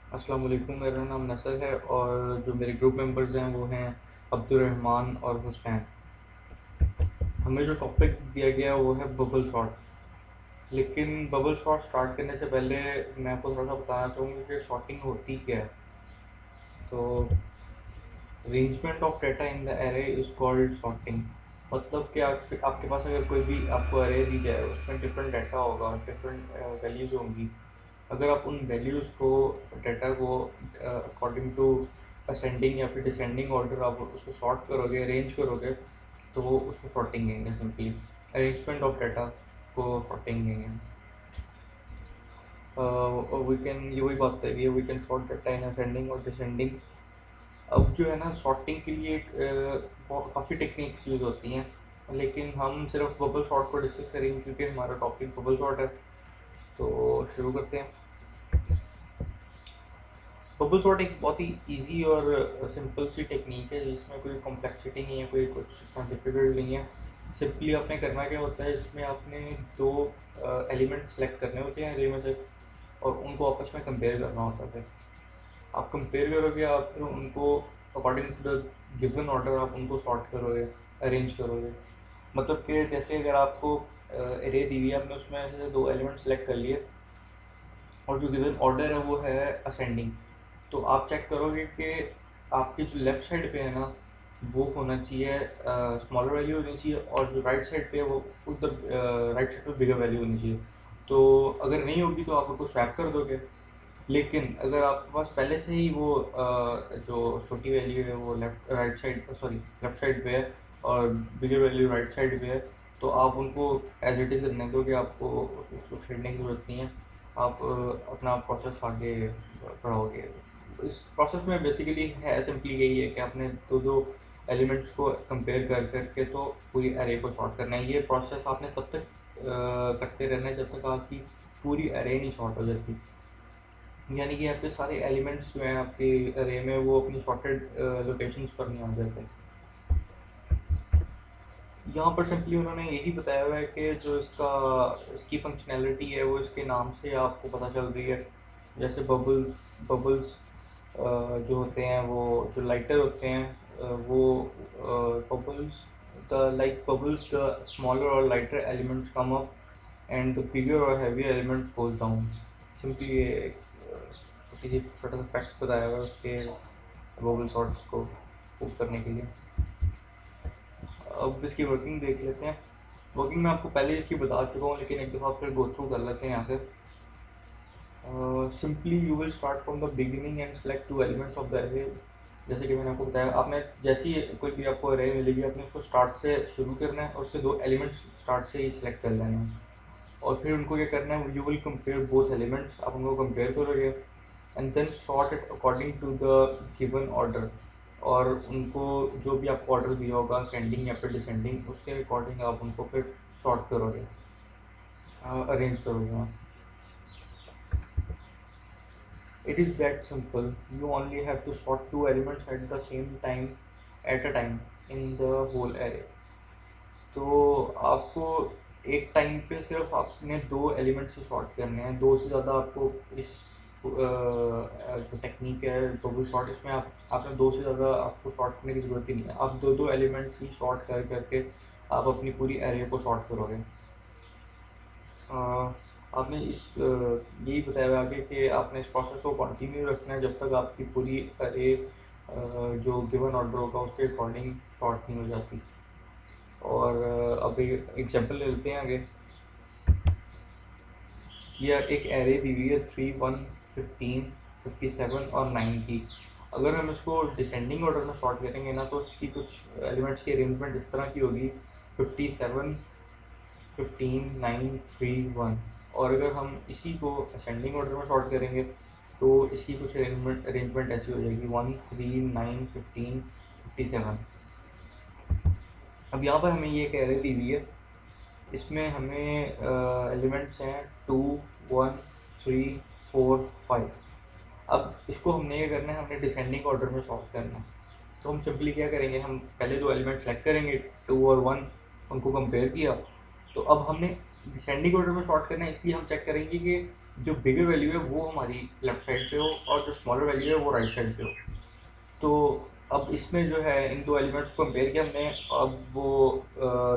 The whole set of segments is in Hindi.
अस्सलाम वालेकुम। मेरा नाम नसर है और जो मेरे ग्रुप मेंबर्स हैं वो हैं अब्दुर्रहमान और हुसैन। हमें जो टॉपिक दिया गया है वो है बबल शॉट। लेकिन बबल शॉट स्टार्ट करने से पहले मैं आपको थोड़ा सा बताना चाहूँगा कि शॉटिंग होती क्या है। तो arrangement of data in the array is called sorting. मतलब कि आपके पास अगर कोई भी आपको एरे दी जाए उसमें डिफरेंट डाटा होगा, डिफरेंट वैल्यूज़ होंगी। अगर आप उन वैल्यूज़ को डाटा को अकॉर्डिंग टू असेंडिंग या फिर डिसेंडिंग ऑर्डर आप उसको सॉर्ट करोगे, अरेंज करोगे, तो वो उसको सॉर्टिंग कहेंगे। सिंपली अरेंजमेंट ऑफ डाटा को सॉर्टिंग कहेंगे। वी कैन ये वही बात है, we can sort data in ascending और डिसेंडिंग। अब जो है ना, सॉर्टिंग के लिए काफ़ी टेक्निक्स यूज़ होती हैं, लेकिन हम सिर्फ बबल सॉर्ट को डिस्कस करेंगे क्योंकि हमारा टॉपिक बबल सॉर्ट है। तो शुरू करते हैं। बबल सॉर्ट एक बहुत ही इजी और सिंपल सी टेक्निक है जिसमें कोई कॉम्प्लेक्सिटी नहीं है, कोई कुछ इतना डिफिकल्ट नहीं है। सिंपली आपने करना क्या होता है, इसमें आपने दो एलिमेंट सेलेक्ट करने होते हैं एरे में से और उनको आपस में कंपेयर करना होता है। फिर आप कंपेयर करोगे, आप फिर उनको according to the given order आप उनको सॉर्ट करोगे, अरेंज करोगे। मतलब कि जैसे अगर आपको एरे दी हुई है, आपने उसमें से दो एलिमेंट सेलेक्ट कर लिए और जो गिवन ऑर्डर है वो है असेंडिंग। तो आप चेक करोगे कि आपकी जो लेफ़्ट साइड पे है ना, वो होना चाहिए स्मॉलर वैल्यू होनी चाहिए, और जो राइट साइड पे है वो उधर राइट साइड पे बिगर वैल्यू होनी चाहिए। तो अगर नहीं होगी तो आप उसको स्वैप कर दोगे। लेकिन अगर आपके पास पहले से ही वो जो छोटी वैल्यू है वो लेफ्ट साइड पे है और बिगर वैल्यू राइट साइड पे है, तो आप उनको एज इट इज़ रहने दो कि आपको उसको छेड़ने की ज़रूरत नहीं है। आप अपना प्रोसेस आगे बढ़ाओगे। इस प्रोसेस में बेसिकली है सिंपली यही है कि आपने दो दो एलिमेंट्स को कंपेयर कर करके तो पूरी एरे को सॉर्ट करना है। ये प्रोसेस आपने तब तक करते रहना है जब तक आपकी पूरी एरे नहीं सॉर्ट हो जाती। यानी कि आपके सारे एलिमेंट्स जो हैं आपके अरे में वो अपनी सॉर्टेड लोकेशंस पर नहीं आ जाते। यहाँ पर सिंपली उन्होंने यही बताया हुआ है कि जो इसकी फंक्शनैलिटी है वो इसके नाम से आपको पता चल रही है। जैसे बबल्स जो होते हैं, वो जो लाइटर होते हैं, वो बबल्स द स्मॉलर और lighter elements come up and the bigger और heavier elements goes down. Simply ये एक छोटा सा फैक्ट बताया हुआ है उसके बबल सॉर्ट्स को प्रूव करने के लिए। अब इसकी वर्किंग देख लेते हैं। वर्किंग मैं आपको पहले इसकी बता चुका हूँ, लेकिन एक दफ़ा फिर गो थ्रू कर लेते हैं यहाँ से। Simply you will start from the beginning and select two elements of the array. जैसे कि मैंने आपको बताया, आपने जैसी कोई भी आपको एरे मिलेगी, आपने उसको स्टार्ट से शुरू करना है और उसके दो एलिमेंट्स स्टार्ट से ही सिलेक्ट कर लेने हैं। और फिर उनको क्या करना है, you will compare both elements, आप उनको कंपेयर करोगे and then sort it according to the given order. और उनको जो भी आपको ऑर्डर दिया होगा सेंडिंग या फिर डिसेंडिंग, उसके अकॉर्डिंग आप उनको फिर सॉर्ट करोगे, अरेंज करोगे। It is that simple. You only have to sort two elements at the same time at a time in the whole array. तो आपको एक टाइम पे सिर्फ आपने दो एलिमेंट से सॉर्ट करने हैं। दो से ज़्यादा आपको इस जो टेक्निक है बबल सॉर्ट, इसमें आपने दो से ज़्यादा आपको सॉर्ट करने की ज़रूरत ही नहीं है। आप दो दो एलिमेंट्स ही सॉर्ट कर करके आप अपनी पूरी एरे को सॉर्ट करोगे। आपने यही बताया हुआ आगे कि आपने इस प्रोसेस को कंटिन्यू रखना है जब तक आपकी पूरी अरे जो गिवन ऑर्डर होगा उसके अकॉर्डिंग शॉर्ट नहीं हो जाती। और अब एक एग्जांपल ले लेते हैं आगे। यह एक एरे दी हुई है 3, 1, 15, 57 और 9 की। अगर हम इसको डिसेंडिंग ऑर्डर में शॉर्ट करेंगे ना, तो इसकी कुछ एलिमेंट्स की अरेंजमेंट इस तरह की होगी: 57, 15, 9, 3, 1। और अगर हम इसी को असेंडिंग ऑर्डर में शॉर्ट करेंगे तो इसकी कुछ अरेंजमेंट ऐसी हो जाएगी: 1, 3, 9, 15, 57। अब यहाँ पर हमें ये एक एरे दी हुई है, इसमें हमें एलिमेंट्स हैं 2, 1, 3, 4, 5। अब इसको हमने ये करना है, हमने डिसेंडिंग ऑर्डर में सॉर्ट करना है। तो हम सिंपली क्या करेंगे, हम पहले दो एलिमेंट सेलेक्ट करेंगे 2 और 1, उनको कंपेयर किया। तो अब हमने डिसेंडिंग ऑर्डर में सॉर्ट करना है, इसलिए हम चेक करेंगे कि जो बिगर वैल्यू है वो हमारी लेफ्ट साइड पे हो और जो स्मॉलर वैल्यू है वो राइट साइड पे हो। तो अब इसमें जो है इन दो एलिमेंट्स को कंपेयर किया हमने, अब वो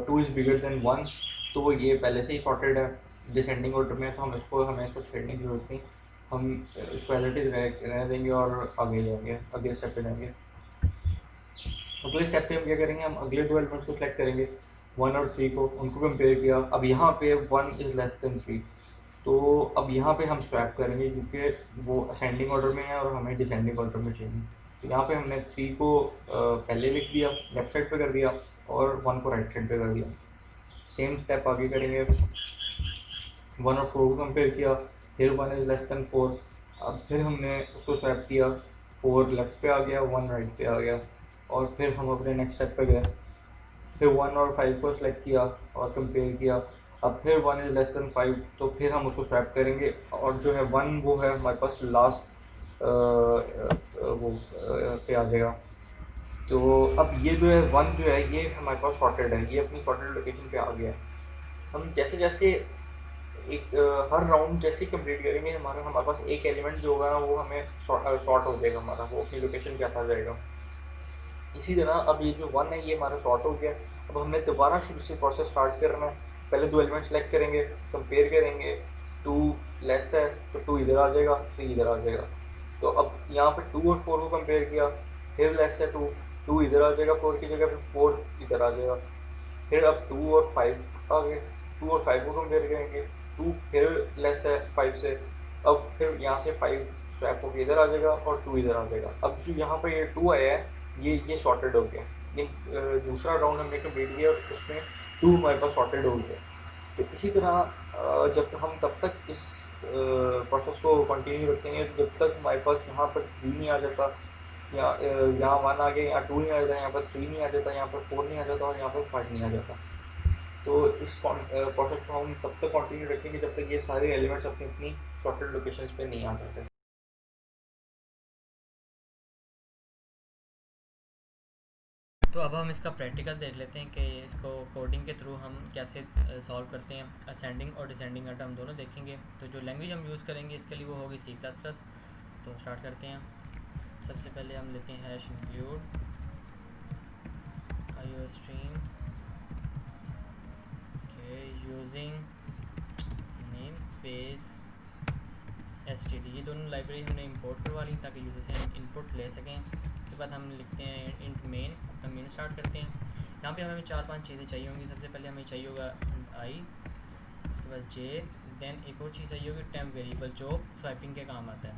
2 इज़ बिगर देन 1, तो वो ये पहले से ही सॉर्टेड है डिसेंडिंग ऑर्डर में, तो हमें इसको छेड़ने की जरूरत नहीं। हम इसको एज इट इज़ रहने देंगे और आगे जाएंगे, अगले स्टेप पे जाएंगे। अगले स्टेप पे हम क्या करेंगे, हम अगले दो एलिमेंट्स को सिलेक्ट करेंगे 1 और 3 को, उनको कंपेयर किया। अब यहाँ पे 1 इज़ लेस देन 3, तो अब यहाँ पे हम स्वैप करेंगे क्योंकि वो असेंडिंग ऑर्डर में है और हमें डिसेंडिंग ऑर्डर में चाहिए। तो यहाँ पे हमने 3 को पहले लिख दिया, लेफ्ट साइड पे कर दिया, और 1 को राइट साइड पे कर दिया। सेम स्टेप आगे करेंगे, 1 और 4 को कंपेयर किया, फिर 1 इज़ लेस देन 4। अब फिर हमने उसको स्वैप किया, 4 लेफ्ट पे आ गया, 1 राइट पे आ गया, और फिर हम अपने नेक्स्ट स्टेप पे गए। फिर 1 और 5 को सिलेक्ट किया और कंपेयर किया। अब फिर 1 इज़ लेस देन 5, तो फिर हम उसको स्वैप करेंगे, और जो है 1 वो है हमारे पास लास्ट वो पे आ जाएगा। तो अब ये जो है 1 जो है ये हमारे पास सॉर्टेड है, ये अपनी सॉर्टेड लोकेशन पे आ गया है। हम जैसे जैसे एक हर राउंड जैसे ही कंप्लीट करेंगे, हमारे पास एक एलिमेंट जो होगा ना वो हमें शॉर्ट हो जाएगा, हमारा वो अपनी लोकेशन पे आता जाएगा। इसी तरह अब ये जो 1 है ये हमारा शॉर्ट हो गया। अब हमें दोबारा शुरू से प्रोसेस स्टार्ट करना है। पहले दो एलिमेंट सेलेक्ट करेंगे, कंपेयर करेंगे, 2 लेस है तो 2 इधर आ जाएगा, 3 इधर आ जाएगा। तो अब यहाँ पे 2 और 4 को कंपेयर किया, फिर लेस है 2, 2 इधर आ जाएगा 4 की जगह, फिर 4 इधर आ जाएगा। फिर अब 2 और 5 आ गए, 2 और 5 को कंपेयर करेंगे, 2 फिर लेस है 5 से, अब फिर यहाँ से 5 स्वैप होकर इधर आ जाएगा और 2 इधर आ जाएगा। अब जो यहाँ पर ये 2 आया है ये सॉर्टेड हो गया। ये दूसरा राउंड हमने कंप्लीट किया और उसमें 2 हमारे पास सॉर्टेड हो गया। तो इसी तरह जब हम तब तक इस प्रोसेस को कंटिन्यू रखेंगे जब तक हमारे पास यहाँ पर 3 नहीं आ जाता, यहाँ 1 आ गया, यहाँ 2 नहीं आ जाता, यहाँ पर 3 नहीं आ जाता, यहाँ पर 4 नहीं आ जाता और यहाँ पर 5 नहीं आ जाता। तो इस प्रोसेस को हम तब तक कंटिन्यू रखेंगे जब तक ये सारे एलिमेंट्स अपनी अपनी सॉर्टेड लोकेशंस पे नहीं आ जाते। तो अब हम इसका प्रैक्टिकल देख लेते हैं कि इसको कोडिंग के थ्रू हम कैसे सॉल्व करते हैं। असेंडिंग और डिसेंडिंग आर्डर हम दोनों देखेंगे। तो जो लैंग्वेज हम यूज़ करेंगे इसके लिए वो होगी C++। तो स्टार्ट करते हैं। सबसे पहले हम लेते हैं #include iostream के यूजिंग नेम स्पेस std। ये दोनों लाइब्रेरी हमने इंपोर्ट करवा ली ताकि यूज़र से हम इनपुट ले सकें। उसके बाद हम लिखते हैं इंट मेन, अपना मेन स्टार्ट करते हैं। यहाँ पे हमें 4-5 चीज़ें चाहिए होंगी। सबसे पहले हमें चाहिए होगा i, उसके बाद j, देन एक और चीज़ चाहिए होगी टेम्प वेरिएबल जो स्वाइपिंग के काम आता है।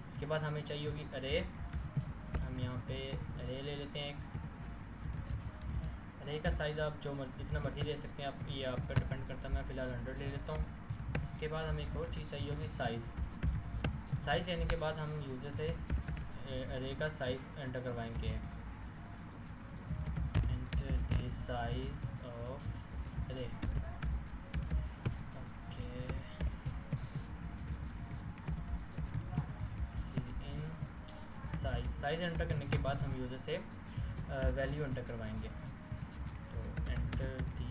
उसके बाद हमें चाहिए होगी अरे। हम यहाँ पे अरे ले लेते हैं। अरे का साइज़ आप जितना मर्जी ले सकते हैं, आप ये आप पर डिपेंड करता है। मैं फ़िलहाल 100 ले लेता हूँ। उसके बाद हमें एक और चीज़ चाहिए होगी साइज़ लेने के बाद हम यूज़र से अरे का साइज़ एंटर करवाएंगे। एंटर द साइज़ ऑफ अरे। ओके, इन साइज़ एंटर करने के बाद हम यूज़र से वैल्यू एंटर करवाएंगे। तो एंटर दी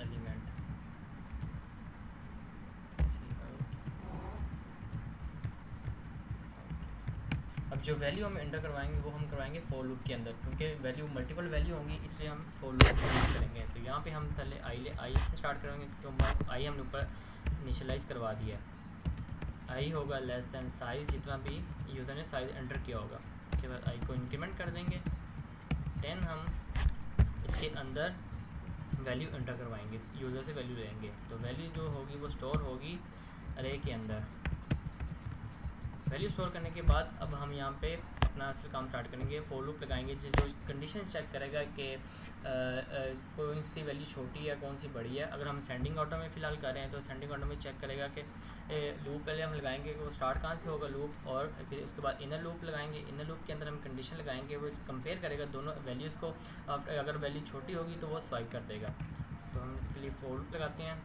एलिमेंट। अब जो वैल्यू हम एंटर करवाएंगे वो हम करवाएंगे फॉर लूप के अंदर, क्योंकि वैल्यू मल्टीपल वैल्यू होंगी इसलिए हम फॉर लूप करेंगे। तो यहाँ पे हम पहले आई से स्टार्ट करेंगे, तो आई हमने ऊपर इनिशियलाइज करवा दिया। आई होगा लेस दैन साइज़ जितना भी यूज़र ने साइज़ एंटर किया होगा। उसके बाद आई को इंक्रीमेंट कर देंगे। देन हम इसके अंदर वैल्यू एंटर करवाएंगे, यूज़र से वैल्यू लेंगे। तो वैल्यू जो होगी वो स्टोर होगी अरे के अंदर। वैल्यू स्टोर करने के बाद अब हम यहाँ पे अपना असल काम स्टार्ट करेंगे। फॉर लूप लगाएंगे जो कंडीशन चेक करेगा कि कौन सी वैल्यू छोटी है कौन सी बड़ी है। अगर हम सेंडिंग ऑर्डर में फ़िलहाल कर रहे हैं तो सेंडिंग ऑर्डर में चेक करेगा कि लूप पहले हम लगाएंगे कि वो स्टार्ट कहाँ से होगा लूप, और फिर उसके बाद इनर लूप लगाएंगे। इनर लूप के अंदर हम कंडीशन लगाएंगे, वो कंपेयर करेगा दोनों वैल्यूज़ को। अगर वैल्यू छोटी होगी तो वो स्वाइप कर देगा। तो हम इसके लिए फॉर लूप लगाते हैं।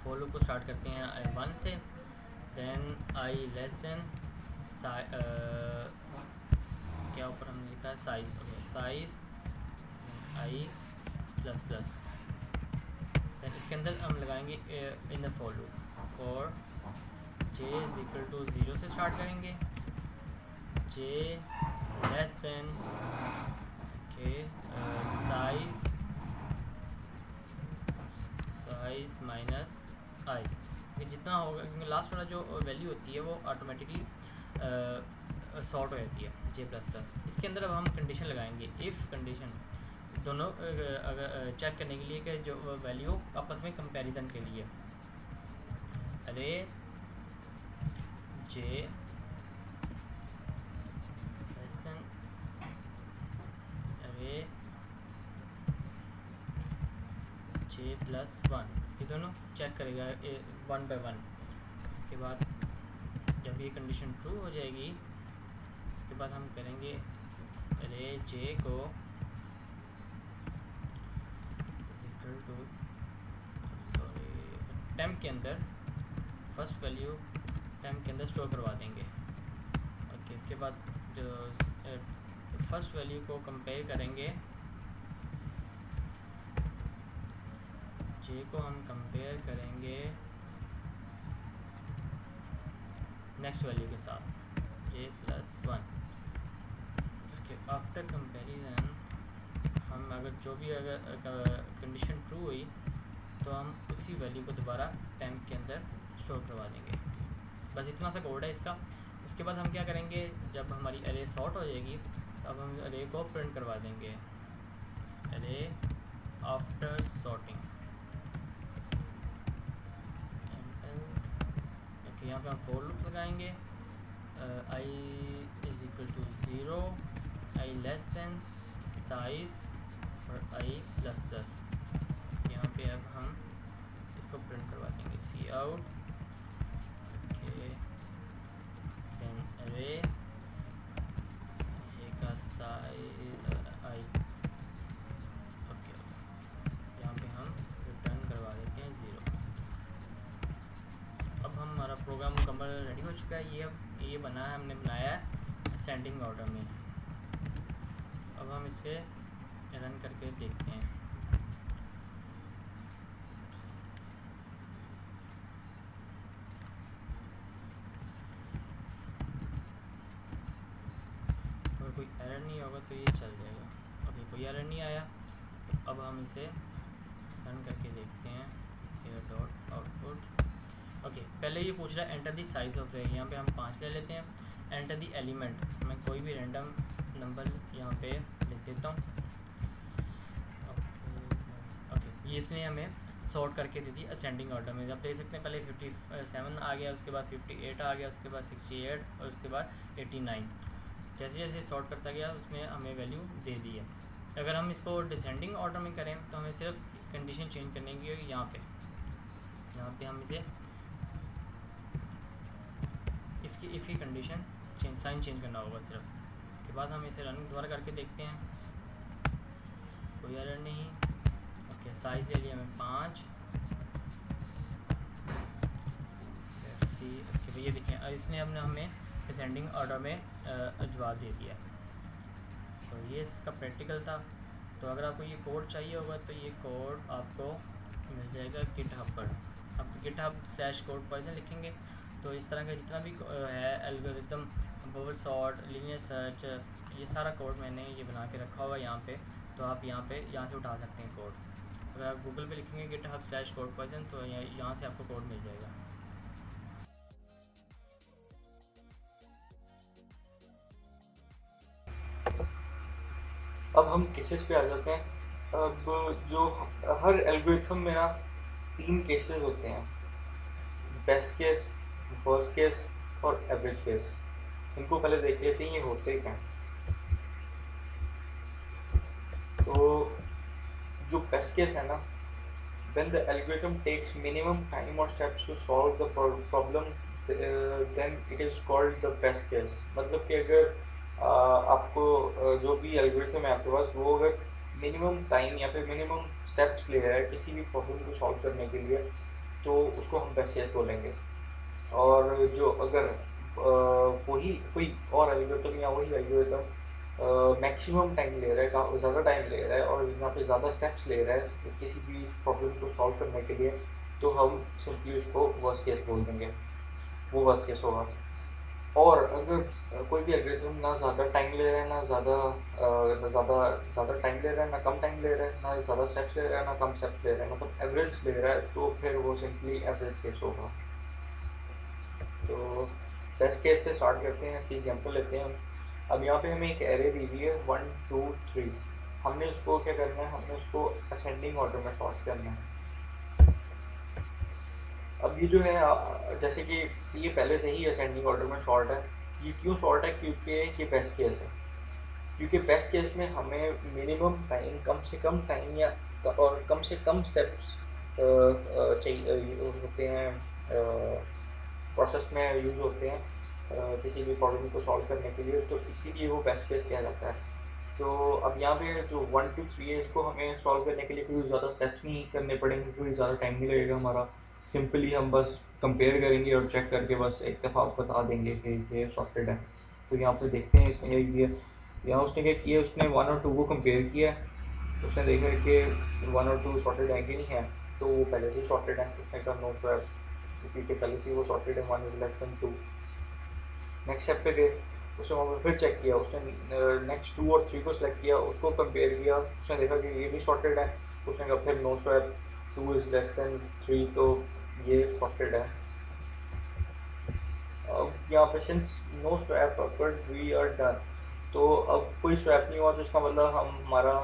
फॉर लूप को स्टार्ट करते हैं i1 से, देन आई लेस देन क्या ऊपर हमने लिखा है size i plus plus. Then इसके अंदर हम लगाएंगे in the for loop for j is equal to 0 से स्टार्ट करेंगे, j less than size minus i, ये जितना होगा, क्योंकि लास्ट वाला जो वैल्यू होती है वो ऑटोमेटिकली सॉर्ट हो जाती है जे प्लस प्लस। इसके अंदर अब हम कंडीशन लगाएंगे, इफ़ कंडीशन दोनों अगर चेक करने के लिए कि जो वैल्यू आपस में कंपैरिजन के लिए, अरे जे अरे जे प्लस वन, ये दोनों चेक करेगा वन बाय वन। उसके बाद जब ये कंडीशन ट्रू हो जाएगी, उसके बाद हम करेंगे अरे जे को इक्वल टू टेम्प के अंदर फर्स्ट वैल्यू टेम्प के अंदर स्टोर करवा देंगे। ओके, उसके बाद जो फर्स्ट वैल्यू को कंपेयर करेंगे, जे को हम कंपेयर करेंगे नेक्स्ट वैल्यू के साथ, जे प्लस वन। उसके आफ्टर कंपेरिजन हम अगर जो भी अगर कंडीशन ट्रू हुई तो हम उसी वैल्यू को दोबारा टेम्प के अंदर स्टोर करवा देंगे। बस इतना सा कोड है इसका। उसके बाद हम क्या करेंगे, जब हमारी अरे सॉर्ट हो जाएगी तो अब हम अरे को प्रिंट करवा देंगे, अरे आफ्टर सॉर्टिंग। ओके, यहाँ पे हम फोर लूप लगाएंगे, I is equal to 0, I less than size और आई प्लस प्लस। यहाँ पे अब हम इसको प्रिंट करवा देंगे, सी आउट ओके देन अरे का साइज आई। ओके, यहाँ पे हम रिटर्न करवा देते हैं 0। अब हमारा प्रोग्राम मुकम्मल रेडी हो चुका है। ये अब ये बना है, हमने बनाया है असेंडिंग ऑर्डर में। अब हम इसे रन करके देखते हैं। अगर कोई एरर नहीं होगा तो ये चल जाएगा। ओके, कोई एरर नहीं आया। अब हम इसे रन करके देखते हैं, here डॉट आउटपुट। ओके, पहले ये पूछ रहा है एंटर दी साइज ऑफ रे, यहाँ पे हम 5 ले लेते हैं। एंटर दी एलिमेंट, मैं कोई भी रैंडम नंबर यहाँ पे लिख देता हूँ। ओके, ये इसने हमें सॉर्ट करके दे दी असेंडिंग ऑर्डर में। आप देख सकते हैं पहले 57 आ गया, उसके बाद 58 आ गया, उसके बाद 68 और उसके बाद 89। जैसे जैसे सॉर्ट करता गया उसमें हमें वैल्यू दे दी है। अगर हम इसको डिसेंडिंग ऑर्डर में करें तो हमें सिर्फ कंडीशन चेंज करने की होगी। यहाँ पे हम इसे इफ़ की कंडीशन साइन चेंज करना होगा सिर्फ। उसके बाद हम इसे रन दोबारा करके देखते हैं, कोई एरर नहीं। ओके, साइज ले लिया हमें 5। ओके, ये देखें इसने हमें असेंडिंग ऑर्डर में जवाब दे दिया। तो ये इसका प्रैक्टिकल था। तो अगर आपको ये कोड चाहिए होगा तो ये कोड आपको मिल जाएगा गिटहब पर। आप github/code_poison लिखेंगे तो इस तरह का जितना भी है algorithm, bubble sort, linear search, ये सारा कोड मैंने ये बना के रखा हुआ है यहाँ पे। तो आप यहाँ से उठा सकते हैं कोड। अगर आप गूगल पे लिखेंगे github/code_poison तो यहाँ से आपको कोड मिल जाएगा। अब हम केसेस पे आ जाते हैं। अब जो हर एल्गोरिथम में ना 3 केसेस होते हैं, बेस्ट केस, वर्स्ट केस और एवरेज केस। इनको पहले देख लेते हैं ये होते क्या। तो जो बेस्ट केस है ना, when the algorithm takes minimum time or steps to solve the problem, then it is called the best case। मतलब कि अगर आपको जो भी एल्गोरिथम है आपके पास, वो अगर मिनिमम टाइम या फिर मिनिमम स्टेप्स ले रहा है किसी भी प्रॉब्लम को सॉल्व करने के लिए, तो उसको हम बेस्ट केस बोलेंगे। और जो अगर वही कोई और एल्गोरिथम या वही एल्गोरिथम मैक्सिमम टाइम ले रहा है, ज़्यादा टाइम ले रहा है और यहाँ पे ज़्यादा स्टेप्स ले रहा है किसी भी प्रॉब्लम को सॉल्व करने के लिए, तो हम सिंपली उसको वर्स्ट केस बोल देंगे। वो वर्स्ट केस होगा। और अगर कोई भी एल्गोरिथम ना ज़्यादा टाइम ले रहा है ना ज़्यादा टाइम ले रहा है ना कम टाइम ले रहा है ना ज़्यादा स्टेप्स ले रहा है ना कम स्टेप्स ले रहा है, मतलब एवरेज ले रहा है, तो फिर वो सिंपली एवरेज केस होगा। तो बेस्ट केस से स्टार्ट करते हैं, इसकी एग्जांपल लेते हैं हम। अब यहाँ पे हमें एक एरे दी हुई है 1 2 3। हमने उसको क्या करना है, हमने उसको असेंडिंग ऑर्डर में सॉर्ट करना है। अब ये जो है जैसे कि ये पहले से ही असेंडिंग ऑर्डर में शॉर्ट है। ये क्यों शॉर्ट है, क्योंकि ये बेस्ट केस है। क्योंकि बेस्ट केस में हमें मिनिमम टाइम, कम से कम टाइम या और कम से कम स्टेप्स चाहिए होते हैं, प्रोसेस में यूज़ होते हैं किसी भी प्रॉब्लम को सॉल्व करने के लिए, तो इसीलिए वो बेस्ट केस किया जाता है। तो अब यहाँ पे जो 1 2 3 है, इसको हमें सॉल्व करने के लिए कोई ज़्यादा स्टेप्स नहीं करने पड़ेंगे, कोई ज़्यादा टाइम नहीं लगेगा हमारा। सिंपली हम बस कंपेयर करेंगे और चेक करके बस एक दफ़ा आप बता देंगे कि ये सॉर्टेड है। तो यहाँ पे देखते हैं इसने यही दिया। यहाँ उसने क्या किया, उसने 1 और 2 को कंपेयर किया। उसने देखा कि 1 और 2 सॉर्टेड है कि नहीं है, तो वो पहले से ही सॉर्टेड है। उसने कहा नो स्वैप, क्योंकि पहले से ही वो सॉर्टेड है, 1 is less then 2। Next step पे गए, उसने वहाँ पर फिर चेक किया, उसने नेक्स्ट 2 और 3 को सिलेक्ट किया, उसको कंपेयर किया, उसने देखा कि ये भी सॉर्टेड है। उसने कहा फिर no swap, 2 is less than 3, तो ये सॉर्टेड है। अब यहाँ पे since no swap occurred we are done, तो अब कोई स्वैप नहीं हुआ, तो इसका मतलब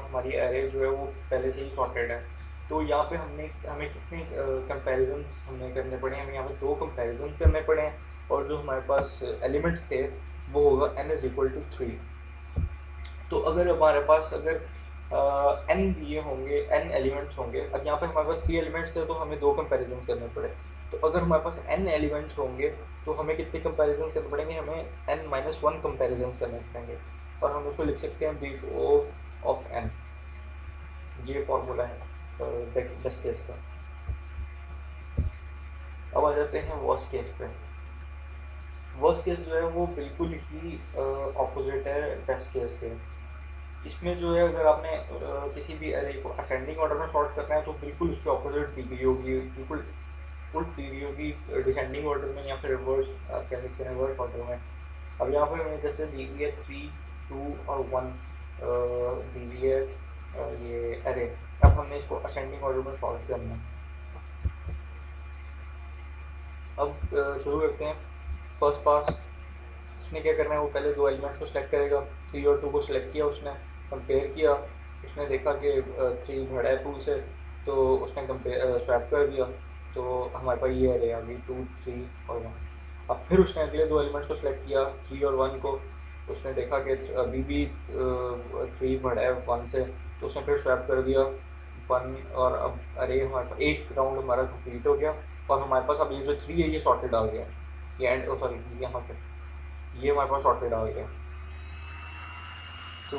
हमारी एरे जो है वो पहले से ही सॉर्टेड है। तो यहाँ पे हमें कितने कंपैरिजंस हमने करने पड़े हैं, हमें यहाँ पे 2 कंपैरिजंस करने पड़े हैं, और जो हमारे पास एलिमेंट्स थे वो होगा n इज़ इक्वल टू 3। तो अगर हमारे पास अगर n दिए होंगे, n एलिमेंट्स होंगे, अब यहाँ पे हमारे पास 3 एलिमेंट्स थे, तो हमें 2 कंपैरिजंस करने पड़े। तो अगर हमारे पास n एलिमेंट्स होंगे, तो हमें कितने कंपैरिजंस करने पड़ेंगे, हमें n-1 कंपैरिजंस करने पड़ेंगे, और हम उसको लिख सकते हैं बिग O ऑफ n। ये फॉर्मूला है बेस्ट केस का। अब आ जाते हैं वर्स्ट केस पे। वर्स्ट केस जो है वो बिल्कुल ही ऑपोजिट है बेस्ट केस के। इसमें जो है अगर आपने किसी भी अरे को असेंडिंग ऑर्डर में सॉर्ट करना है, तो बिल्कुल उसके ऑपोजिट दी गई होगी, बिल्कुल उल्ट दी गई होगी डिसेंडिंग ऑर्डर में या फिर रिवर्स कह सकते हैं रिवर्स ऑर्डर में। अब यहाँ पर हमें जैसे दी हुई है 3 2 और 1 दी हुई है ये अरे। अब हमने इसको असेंडिंग ऑर्डर में सॉर्ट करना है। अब शुरू करते हैं। फर्स्ट पास उसने क्या करना है, वो पहले 2 एलिमेंट्स को सिलेक्ट करेगा। 3 और 2 को सिलेक्ट किया, उसने कंपेयर किया, उसने देखा कि 3 बड़ा है 2 से, तो उसने कंपेयर स्वैप कर दिया, तो हमारे पास ये एरे आ गई 2 3 और 1। अब फिर उसने अगले 2 एलिमेंट्स को सिलेक्ट किया, 3 और 1 को, उसने देखा कि अभी भी 3 बड़ा है 1 से, तो उसने फिर स्वैप कर दिया 1। और अब अरे हमारे पास एक राउंड हमारा कंप्लीट हो गया, और हमारे पास अब ये जो 3 है ये सॉर्टेड आ गया। ये एंड सॉरी यहाँ पे ये हमारे पास सॉर्टेड आ गया। तो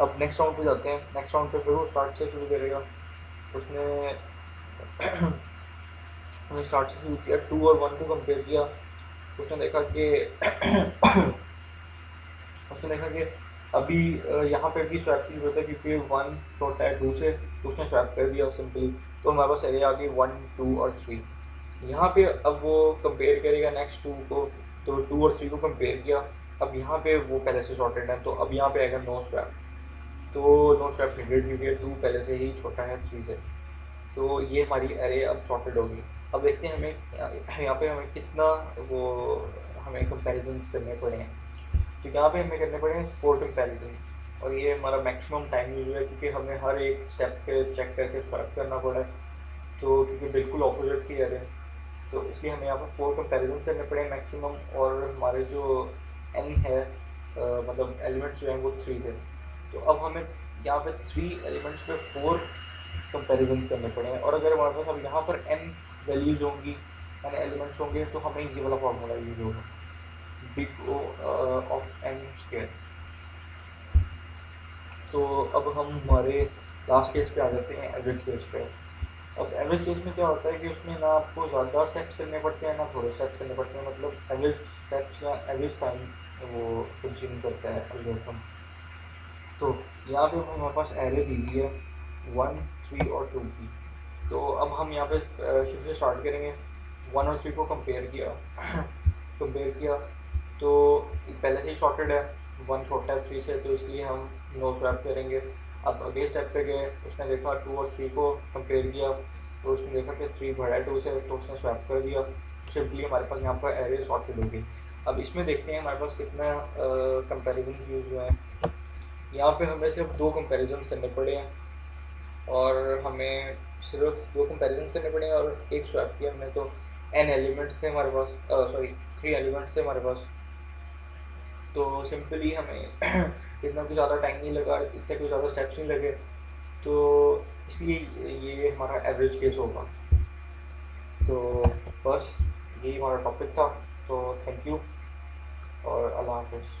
अब नेक्स्ट राउंड पे जाते हैं। नेक्स्ट राउंड पे फिर वो स्टार्ट से शुरू करेगा। उसने उसने स्टार्ट से शुरू किया, 2 और 1 को कंपेयर किया। उसने देखा कि अभी यहाँ पे भी स्वैप की जरूरत है, क्योंकि 1 छोटा है 2 से, तो उसने स्वैप कर दिया सिंपली। तो हमारे पास एरिया आ गई 1 2 और 3। यहाँ पे अब वो कंपेयर करेगा नेक्स्ट 2 को, तो 2 और 3 को कंपेयर किया। अब यहाँ पे वो पहले से सॉर्टेड है, तो अब यहाँ पे आएगा नो स्वैप। तो नो स्वैप नीडेड, क्योंकि 2 पहले से ही छोटा है 3 से। तो ये हमारी एरे अब सॉर्टेड होगी। अब देखते हैं हमें यहाँ पे हमें कितना वो हमें कंपैरिजन्स करने पड़े हैं। तो यहाँ पे हमें करने पड़े हैं 4 कंपैरिजन्स, और ये हमारा मैक्सिमम टाइम यूज़ है, क्योंकि हमें हर एक स्टेप पे चेक करके स्वैप करना पड़ा है। तो क्योंकि बिल्कुल ऑपोजिट थी एरे, तो इसलिए हमें यहाँ पर 4 कंपैरिजन करने पड़े मैक्सिमम, और हमारे जो n है मतलब एलिमेंट्स जो हैं वो 3 थे। तो अब हमें यहाँ पे 3 एलिमेंट्स पे 4 कंपैरिजन करने पड़े हैं, और अगर हमारे पास अब यहाँ पर n वैल्यूज़ होंगी, n एलिमेंट्स होंगे, तो हमें ये वाला फार्मूला यूज होगा, big O of n square. तो अब हम हमारे लास्ट केस पे आ जाते हैं, एवरेज केस पे। अब एवरेज केस में क्या होता है कि उसमें ना आपको ज़्यादा स्टेप्स करने पड़ते हैं ना थोड़े स्टेप्स करने पड़ते हैं, मतलब एवरेज स्टेप्स या एवरेज टाइम वो कंज्यूम करता है एल्गोरिथम। तो यहाँ पे हमारे पास एरे दी हुई है 1 3 और 2 की। तो अब हम यहाँ पे शुरू से स्टार्ट करेंगे। 1 और 3 को कंपेयर किया कंपेयर किया तो पहले से ही शॉर्टेड है, 1 छोटा है 3 से, तो इसलिए हम नो स्वैप करेंगे। अब अगले स्टेप पे गए, उसने देखा 2 और 3 को कंपेयर किया तो उसने देखा कि 3 बड़ा है 2 से, तो उसने स्वैप कर दिया। सिंपली हमारे पास यहाँ पर एरे सॉर्टेड होगी। अब इसमें देखते हैं हमारे पास कितना कंपेरिजन यूज़ हुए हैं। यहाँ पे हमें सिर्फ 2 कंपेरिजन करने पड़े हैं और हमें सिर्फ 2 कंपेरिजन करने पड़े हैं और एक स्वैप किया हमने, तो n एलिमेंट्स थे हमारे पास, सॉरी 3 एलिमेंट्स थे हमारे पास। तो सिंपली हमें इतना कुछ ज़्यादा टाइम नहीं लगा, इतने कुछ ज़्यादा स्टेप्स नहीं लगे, तो इसलिए ये हमारा एवरेज केस होगा। तो बस यही हमारा टॉपिक था। तो थैंक यू और अल्लाह हाफ़िज़।